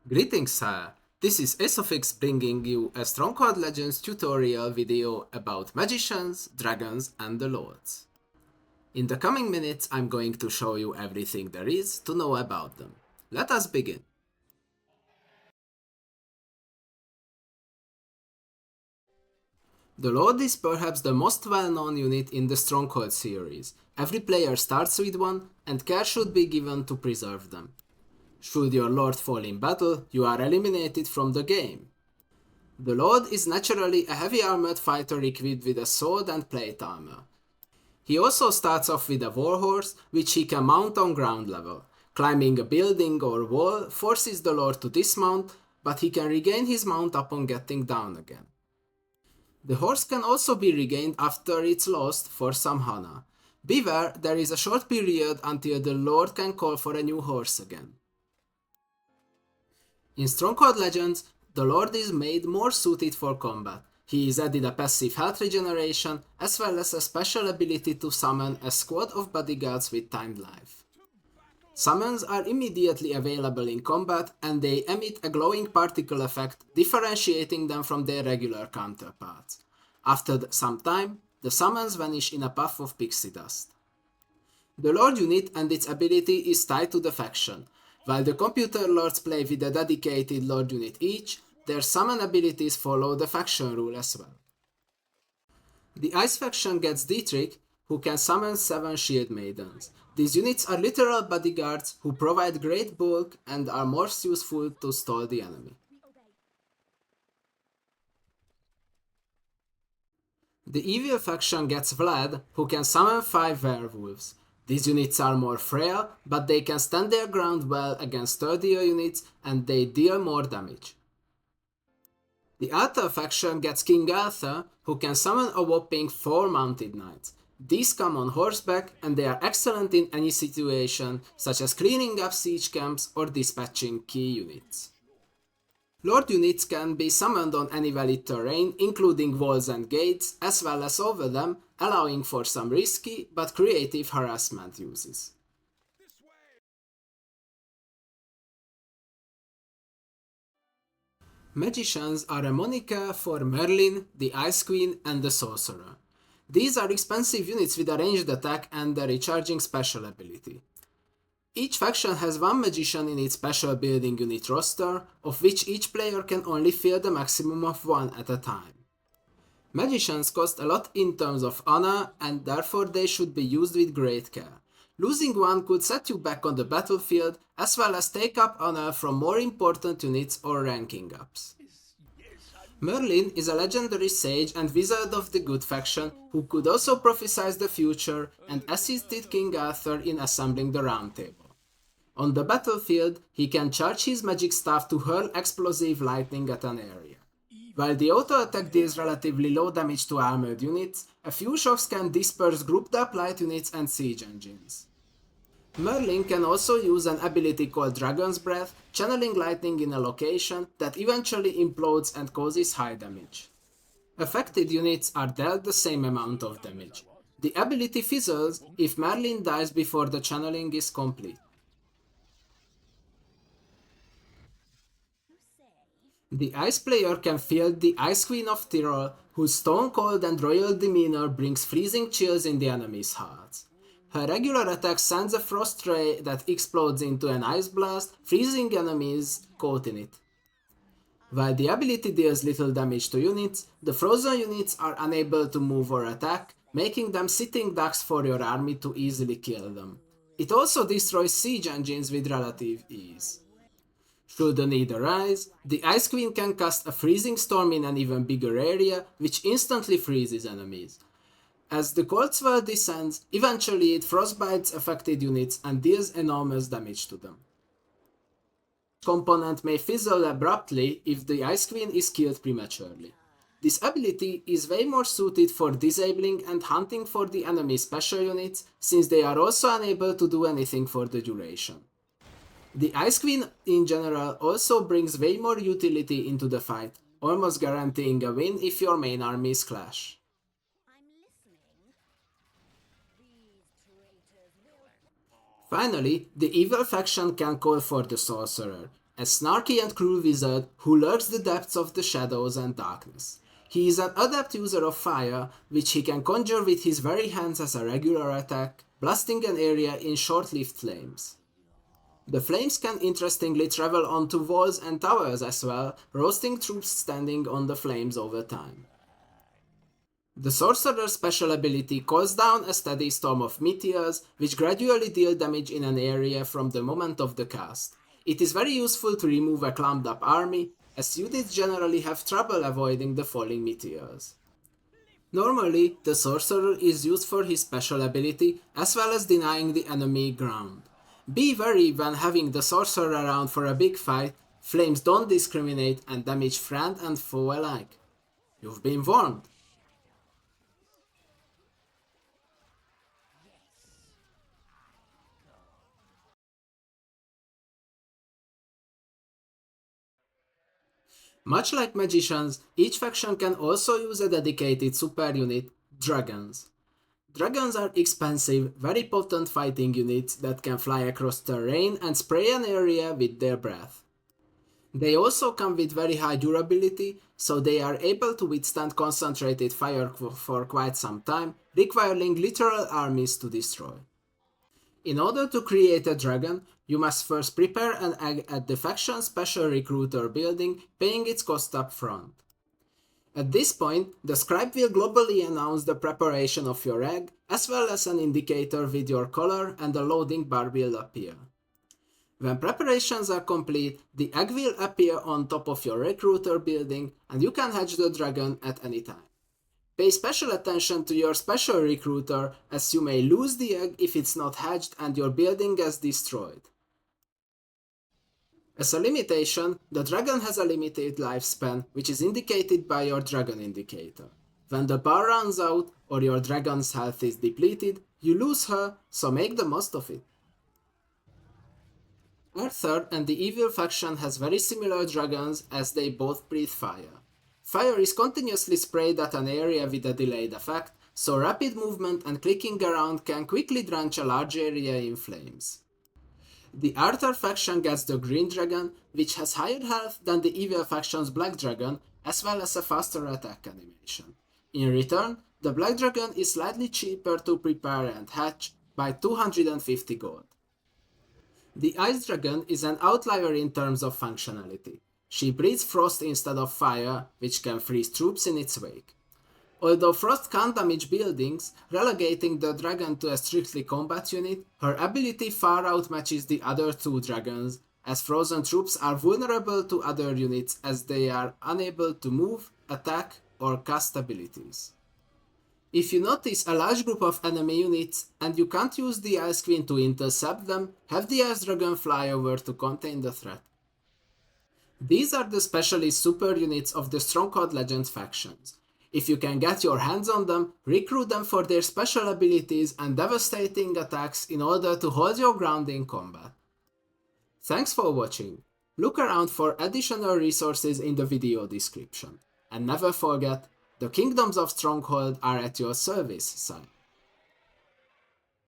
Greetings, sir! This is Esofix bringing you a Stronghold Legends tutorial video about magicians, dragons, and the lords. In the coming minutes, I'm going to show you everything there is to know about them. Let us begin. The Lord is perhaps the most well-known unit in the Stronghold series. Every player starts with one, and care should be given to preserve them. Should your Lord fall in battle, you are eliminated from the game. The Lord is naturally a heavy armored fighter equipped with a sword and plate armor. He also starts off with a warhorse, which he can mount on ground level. Climbing a building or wall forces the Lord to dismount, but he can regain his mount upon getting down again. The horse can also be regained after it's lost for some Hana. Beware, there is a short period until the Lord can call for a new horse again. In Stronghold Legends, the Lord is made more suited for combat. He is added a passive health regeneration, as well as a special ability to summon a squad of bodyguards with timed life. Summons are immediately available in combat, and they emit a glowing particle effect, differentiating them from their regular counterparts. After some time, the summons vanish in a puff of pixie dust. The Lord unit and its ability is tied to the faction. While the computer lords play with a dedicated Lord unit each, their summon abilities follow the faction rule as well. The Ice faction gets Dietrich, who can summon 7 Shield Maidens. These units are literal bodyguards who provide great bulk and are most useful to stall the enemy. The Evil faction gets Vlad, who can summon 5 werewolves. These units are more frail, but they can stand their ground well against sturdier units and they deal more damage. The Alta faction gets King Arthur, who can summon a whopping 4 mounted knights. These come on horseback and they are excellent in any situation, such as cleaning up siege camps or dispatching key units. Lord units can be summoned on any valid terrain, including walls and gates, as well as over them, allowing for some risky but creative harassment uses. Magicians are a moniker for Merlin, the Ice Queen, and the Sorcerer. These are expensive units with a ranged attack and a recharging special ability. Each faction has one magician in its special building unit roster, of which each player can only field a maximum of 1 at a time. Magicians cost a lot in terms of honor, and therefore they should be used with great care. Losing one could set you back on the battlefield, as well as take up honor from more important units or ranking ups. Merlin is a legendary sage and wizard of the good faction who could also prophesy the future and assisted King Arthur in assembling the Round Table. On the battlefield, he can charge his magic staff to hurl explosive lightning at an area. While the auto attack deals relatively low damage to armored units, a few shocks can disperse grouped up light units and siege engines. Merlin can also use an ability called Dragon's Breath, channeling lightning in a location that eventually implodes and causes high damage. Affected units are dealt the same amount of damage. The ability fizzles if Merlin dies before the channeling is complete. The Ice player can field the Ice Queen of Tyrol, whose stone cold and royal demeanor brings freezing chills in the enemy's hearts. Her regular attack sends a frost ray that explodes into an ice blast, freezing enemies caught in it. While the ability deals little damage to units, the frozen units are unable to move or attack, making them sitting ducks for your army to easily kill them. It also destroys siege engines with relative ease. Should the need arise, the Ice Queen can cast a freezing storm in an even bigger area, which instantly freezes enemies. As the cold swell descends, eventually it frostbites affected units and deals enormous damage to them. Component may fizzle abruptly if the Ice Queen is killed prematurely. This ability is way more suited for disabling and hunting for the enemy special units, since they are also unable to do anything for the duration. The Ice Queen in general also brings way more utility into the fight, almost guaranteeing a win if your main armies clash. Finally, the Evil faction can call for the Sorcerer. a snarky and cruel wizard who lurks the depths of the shadows and darkness. He is an adept user of fire, which he can conjure with his very hands as a regular attack, blasting an area in short-lived flames. The flames can interestingly travel onto walls and towers as well, roasting troops standing on the flames over time. The sorcerer's special ability calls down a steady storm of meteors, which gradually deal damage in an area from the moment of the cast. It is very useful to remove a clumped up army, as units generally have trouble avoiding the falling meteors. Normally, the sorcerer is used for his special ability, as well as denying the enemy ground. Be wary when having the sorcerer around for a big fight, flames don't discriminate and damage friend and foe alike. You've been warned! Much like magicians, each faction can also use a dedicated super unit, dragons. Dragons are expensive, very potent fighting units that can fly across terrain and spray an area with their breath. They also come with very high durability, so they are able to withstand concentrated fire for quite some time, requiring literal armies to destroy. In order to create a dragon, you must first prepare an egg at the faction special recruiter building, paying its cost up front. At this point, the scribe will globally announce the preparation of your egg, as well as an indicator with your color, and a loading bar will appear. When preparations are complete, the egg will appear on top of your recruiter building, and you can hatch the dragon at any time. Pay special attention to your special recruiter, as you may lose the egg if it's not hatched and your building gets destroyed. As a limitation, the dragon has a limited lifespan, which is indicated by your dragon indicator. When the bar runs out or your dragon's health is depleted, you lose her, so make the most of it. Arthur and the evil faction has very similar dragons as they both breathe fire. Fire is continuously sprayed at an area with a delayed effect, so rapid movement and clicking around can quickly drench a large area in flames. The Arthur faction gets the green dragon, which has higher health than the evil faction's black dragon, as well as a faster attack animation. In return, the black dragon is slightly cheaper to prepare and hatch by 250 gold. The ice dragon is an outlier in terms of functionality. She breathes frost instead of fire, which can freeze troops in its wake. Although frost can't damage buildings, relegating the dragon to a strictly combat unit, her ability far outmatches the other two dragons, as frozen troops are vulnerable to other units as they are unable to move, attack, or cast abilities. If you notice a large group of enemy units and you can't use the Ice Queen to intercept them, have the Ice Dragon fly over to contain the threat. These are the specialist super units of the Stronghold Legends factions. If you can get your hands on them, recruit them for their special abilities and devastating attacks in order to hold your ground in combat. Thanks for watching. Look around for additional resources in the video description. And never forget, the kingdoms of Stronghold are at your service, son.